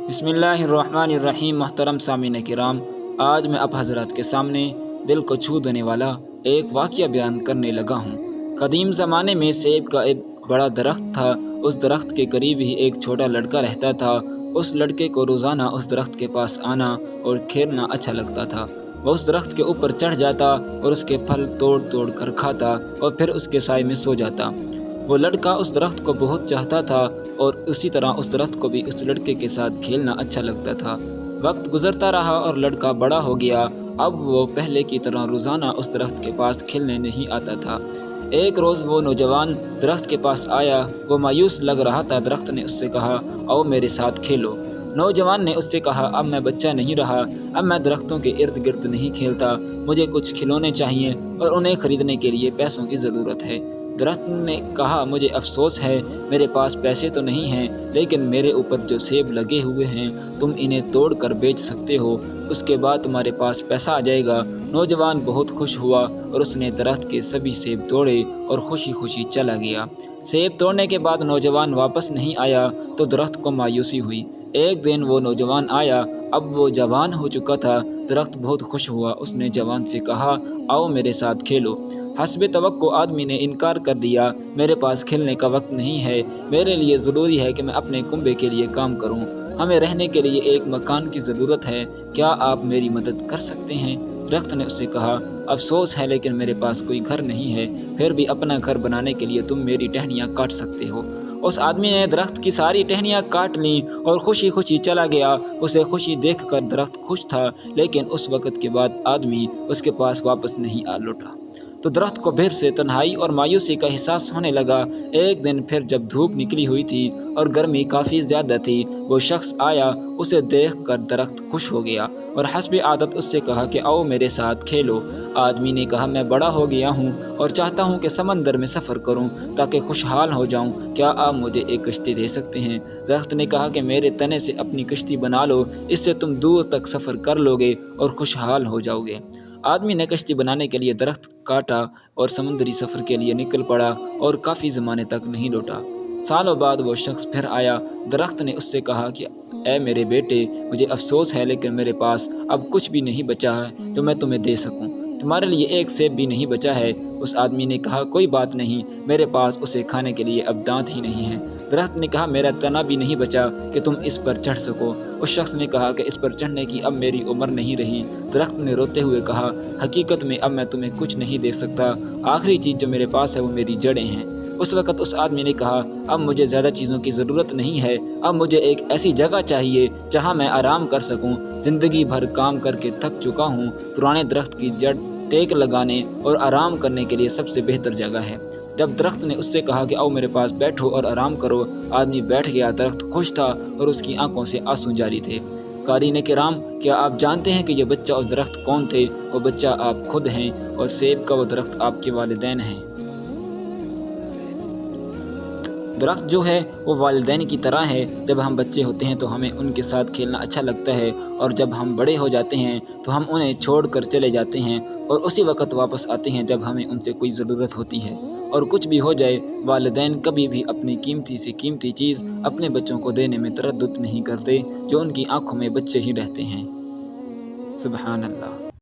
بسم اللہ الرحمن الرحیم۔ محترم سامعین کرام، آج میں آپ حضرات کے سامنے دل کو چھو دینے والا ایک واقعہ بیان کرنے لگا ہوں۔ قدیم زمانے میں سیب کا ایک بڑا درخت تھا۔ اس درخت کے قریب ہی ایک چھوٹا لڑکا رہتا تھا۔ اس لڑکے کو روزانہ اس درخت کے پاس آنا اور کھیلنا اچھا لگتا تھا۔ وہ اس درخت کے اوپر چڑھ جاتا اور اس کے پھل توڑ توڑ کر کھاتا اور پھر اس کے سائے میں سو جاتا۔ وہ لڑکا اس درخت کو بہت چاہتا تھا اور اسی طرح اس درخت کو بھی اس لڑکے کے ساتھ کھیلنا اچھا لگتا تھا۔ وقت گزرتا رہا اور لڑکا بڑا ہو گیا۔ اب وہ پہلے کی طرح روزانہ اس درخت کے پاس کھیلنے نہیں آتا تھا۔ ایک روز وہ نوجوان درخت کے پاس آیا۔ وہ مایوس لگ رہا تھا۔ درخت نے اس سے کہا، آؤ میرے ساتھ کھیلو۔ نوجوان نے اس سے کہا، اب میں بچہ نہیں رہا، اب میں درختوں کے ارد گرد نہیں کھیلتا، مجھے کچھ کھلونے چاہیے اور انہیں خریدنے کے لیے پیسوں کی ضرورت ہے۔ درخت نے کہا، مجھے افسوس ہے، میرے پاس پیسے تو نہیں ہیں، لیکن میرے اوپر جو سیب لگے ہوئے ہیں تم انہیں توڑ کر بیچ سکتے ہو، اس کے بعد تمہارے پاس پیسہ آ جائے گا۔ نوجوان بہت خوش ہوا اور اس نے درخت کے سبھی سیب توڑے اور خوشی خوشی چلا گیا۔ سیب توڑنے کے بعد نوجوان واپس نہیں آیا تو درخت کو مایوسی ہوئی۔ ایک دن وہ نوجوان آیا۔ اب وہ جوان ہو چکا تھا۔ درخت بہت خوش ہوا۔ اس نے جوان سے کہا، آؤ میرے ساتھ کھیلو۔ حسب توقع آدمی نے انکار کر دیا۔ میرے پاس کھیلنے کا وقت نہیں ہے، میرے لیے ضروری ہے کہ میں اپنے کنبے کے لیے کام کروں، ہمیں رہنے کے لیے ایک مکان کی ضرورت ہے، کیا آپ میری مدد کر سکتے ہیں؟ درخت نے اس سے کہا، افسوس ہے لیکن میرے پاس کوئی گھر نہیں ہے، پھر بھی اپنا گھر بنانے کے لیے تم میری ٹہنیاں کاٹ سکتے ہو۔ اس آدمی نے درخت کی ساری ٹہنیاں کاٹ لیں اور خوشی خوشی چلا گیا۔ اسے خوشی دیکھ کر درخت خوش تھا، لیکن اس وقت کے بعد آدمی اس کے پاس واپس نہیں آ لوٹا تو درخت کو پھر سے تنہائی اور مایوسی کا احساس ہونے لگا۔ ایک دن پھر جب دھوپ نکلی ہوئی تھی اور گرمی کافی زیادہ تھی، وہ شخص آیا۔ اسے دیکھ کر درخت خوش ہو گیا اور حسب عادت اس سے کہا کہ آؤ میرے ساتھ کھیلو۔ آدمی نے کہا، میں بڑا ہو گیا ہوں اور چاہتا ہوں کہ سمندر میں سفر کروں تاکہ خوشحال ہو جاؤں، کیا آپ مجھے ایک کشتی دے سکتے ہیں؟ درخت نے کہا کہ میرے تنے سے اپنی کشتی بنا لو، اس سے تم دور تک سفر کر لو گے اور خوشحال ہو جاؤ گے۔ آدمی نے کشتی بنانے کے لیے درخت کاٹا اور سمندری سفر کے لیے نکل پڑا اور کافی زمانے تک نہیں لوٹا۔ سالوں بعد وہ شخص پھر آیا۔ درخت نے اس سے کہا کہ اے میرے بیٹے، مجھے افسوس ہے لیکن میرے پاس اب کچھ بھی نہیں بچا ہے جو میں تمہیں دے سکوں، تمہارے لیے ایک سیب بھی نہیں بچا ہے۔ اس آدمی نے کہا، کوئی بات نہیں، میرے پاس اسے کھانے کے لیے اب دانت ہی نہیں ہیں۔ درخت نے کہا، میرا تنا بھی نہیں بچا کہ تم اس پر چڑھ سکو۔ اس شخص نے کہا کہ اس پر چڑھنے کی اب میری عمر نہیں رہی۔ درخت نے روتے ہوئے کہا، حقیقت میں اب میں تمہیں کچھ نہیں دے سکتا، آخری چیز جو میرے پاس ہے وہ میری جڑیں ہیں۔ اس وقت اس آدمی نے کہا، اب مجھے زیادہ چیزوں کی ضرورت نہیں ہے، اب مجھے ایک ایسی جگہ چاہیے جہاں میں آرام کر سکوں، زندگی بھر کام کر کے تھک چکا ہوں، پرانے درخت کی جڑ ٹیک لگانے اور آرام کرنے کے لیے سب سے بہتر جگہ ہے۔ جب درخت نے اس سے کہا کہ آؤ میرے پاس بیٹھو اور آرام کرو، آدمی بیٹھ گیا۔ درخت خوش تھا اور اس کی آنکھوں سے آنسو جاری تھے۔ قارئین کرام، کیا آپ جانتے ہیں کہ یہ بچہ اور درخت کون تھے؟ وہ بچہ آپ خود ہیں اور سیب کا وہ درخت آپ کے والدین ہیں۔ درخت جو ہے وہ والدین کی طرح ہے۔ جب ہم بچے ہوتے ہیں تو ہمیں ان کے ساتھ کھیلنا اچھا لگتا ہے، اور جب ہم بڑے ہو جاتے ہیں تو ہم انہیں چھوڑ کر چلے جاتے ہیں اور اسی وقت واپس آتے ہیں جب ہمیں ان سے کوئی ضرورت ہوتی ہے۔ اور کچھ بھی ہو جائے، والدین کبھی بھی اپنی قیمتی سے قیمتی چیز اپنے بچوں کو دینے میں تردد نہیں کرتے، جو ان کی آنکھوں میں بچے ہی رہتے ہیں۔ سبحان اللہ۔